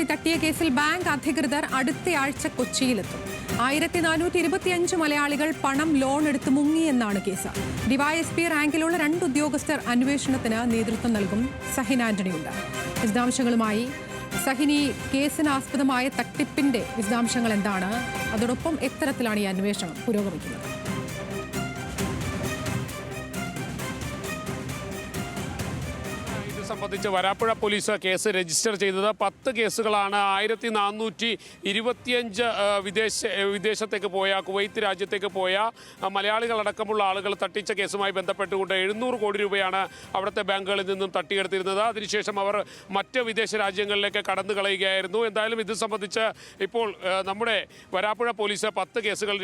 കോടി തട്ടിയ കേസിൽ ബാങ്ക് അധികൃതർ അടുത്തയാഴ്ച കൊച്ചിയിലെത്തും. 1425 മലയാളികൾ പണം ലോൺ എടുത്ത് മുങ്ങിയെന്നാണ് കേസ്. ഡിവൈഎസ്പി റാങ്കിലുള്ള 2 ഉദ്യോഗസ്ഥർ അന്വേഷണത്തിന് നേതൃത്വം നൽകും. സഹിൻ ആന്റണിയുണ്ട് വിശദാംശങ്ങളുമായി. സഹിനി, കേസിനാസ്പദമായ തട്ടിപ്പിന്റെ വിശദാംശങ്ങൾ എന്താണ്? അതോടൊപ്പം എത്തരത്തിലാണ് ഈ അന്വേഷണം പുരോഗമിക്കുന്നത്? സംബന്ധിച്ച് വരാപ്പുഴ പോലീസ് കേസ് രജിസ്റ്റർ ചെയ്തത് 10 കേസുകളാണ്. 1425 വിദേശത്തേക്ക് പോയ, കുവൈത്ത് രാജ്യത്തേക്ക് പോയ മലയാളികളടക്കമുള്ള ആളുകൾ തട്ടിച്ച കേസുമായി ബന്ധപ്പെട്ടുകൊണ്ട് 700 കോടി രൂപയാണ് അവിടുത്തെ ബാങ്കുകളിൽ നിന്നും തട്ടിയെടുത്തിരുന്നത്. അതിനുശേഷം അവർ മറ്റ് വിദേശ രാജ്യങ്ങളിലേക്ക് കടന്നു കളയുകയായിരുന്നു. എന്തായാലും ഇത് സംബന്ധിച്ച് ഇപ്പോൾ നമ്മുടെ വരാപ്പുഴ പോലീസ് 10 കേസുകൾ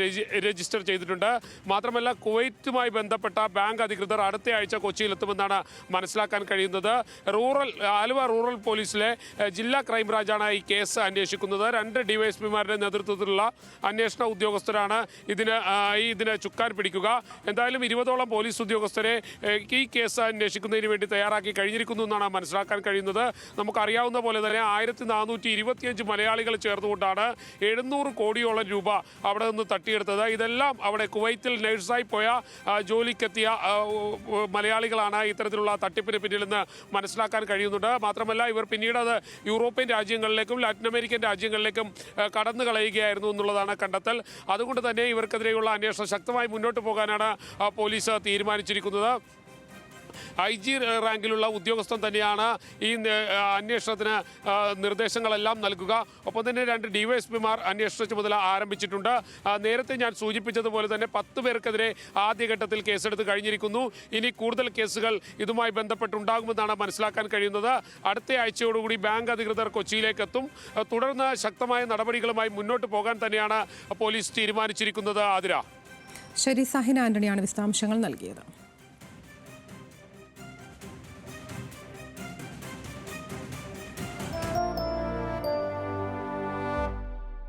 രജിസ്റ്റർ ചെയ്തിട്ടുണ്ട്. മാത്രമല്ല, കുവൈറ്റുമായി ബന്ധപ്പെട്ട ബാങ്ക് അധികൃതർ അടുത്തയാഴ്ച കൊച്ചിയിലെത്തുമെന്നാണ് മനസ്സിലാക്കാൻ കഴിയുന്നത്. ആലുവ റൂറൽ പോലീസിലെ ജില്ലാ ക്രൈംബ്രാഞ്ചാണ് ഈ കേസ് അന്വേഷിക്കുന്നത്. 2 ഡിവൈഎസ്പിമാരുടെ നേതൃത്വത്തിലുള്ള അന്വേഷണ ഉദ്യോഗസ്ഥരാണ് ഇതിന് ചുക്കാൻ പിടിക്കുക. എന്തായാലും 20ഓളം പോലീസ് ഉദ്യോഗസ്ഥരെ ഈ കേസ് അന്വേഷിക്കുന്നതിന് വേണ്ടി തയ്യാറാക്കി കഴിഞ്ഞിരിക്കുന്നു എന്നാണ് മനസ്സിലാക്കാൻ കഴിയുന്നത്. നമുക്കറിയാവുന്ന പോലെ തന്നെ 1425 മലയാളികൾ ചേർന്നുകൊണ്ടാണ് 700 കോടിയോളം രൂപ അവിടെ നിന്ന് തട്ടിയെടുത്തത്. ഇതെല്ലാം അവിടെ കുവൈത്തിൽ നഴ്സായി പോയ ജോലിക്കെത്തിയ മലയാളികളാണ് ഇത്തരത്തിലുള്ള തട്ടിപ്പിന് പിന്നിലെന്ന് മനസ്സിലാക്കാൻ കഴിയുന്നുണ്ട്. മാത്രമല്ല, ഇവർ പിന്നീട് അത് യൂറോപ്യൻ രാജ്യങ്ങളിലേക്കും ലാറ്റിൻ അമേരിക്കൻ രാജ്യങ്ങളിലേക്കും കടന്നു കളയുകയായിരുന്നു എന്നുള്ളതാണ് കണ്ടെത്തൽ. അതുകൊണ്ട് തന്നെ ഇവർക്കെതിരെയുള്ള അന്വേഷണം ശക്തമായി മുന്നോട്ട് പോകാനാണ് പോലീസ് തീരുമാനിച്ചിരിക്കുന്നത്. IG റാങ്കിലുള്ള ഉദ്യോഗസ്ഥൻ തന്നെയാണ് ഈ അന്വേഷണത്തിന് നിർദ്ദേശങ്ങളെല്ലാം നൽകുക. ഒപ്പം തന്നെ 2 ഡിവൈഎസ്പിമാർ അന്വേഷണ ചുമതല ആരംഭിച്ചിട്ടുണ്ട്. നേരത്തെ ഞാൻ സൂചിപ്പിച്ചതുപോലെ തന്നെ 10 പേർക്കെതിരെ ആദ്യഘട്ടത്തിൽ കേസെടുത്ത് കഴിഞ്ഞിരിക്കുന്നു. ഇനി കൂടുതൽ കേസുകൾ ഇതുമായി ബന്ധപ്പെട്ടുണ്ടാകുമെന്നാണ് മനസ്സിലാക്കാൻ കഴിയുന്നത്. അടുത്ത ആഴ്ചയോടുകൂടി ബാങ്ക് അധികൃതർ കൊച്ചിയിലേക്ക് എത്തും. തുടർന്ന് ശക്തമായ നടപടികളുമായി മുന്നോട്ട് പോകാൻ തന്നെയാണ് പോലീസ് തീരുമാനിച്ചിരിക്കുന്നത്. ആതിര. ശരി, സഹിൻ ആന്റണിയാണ് വിശദാംശങ്ങൾ നൽകിയത്.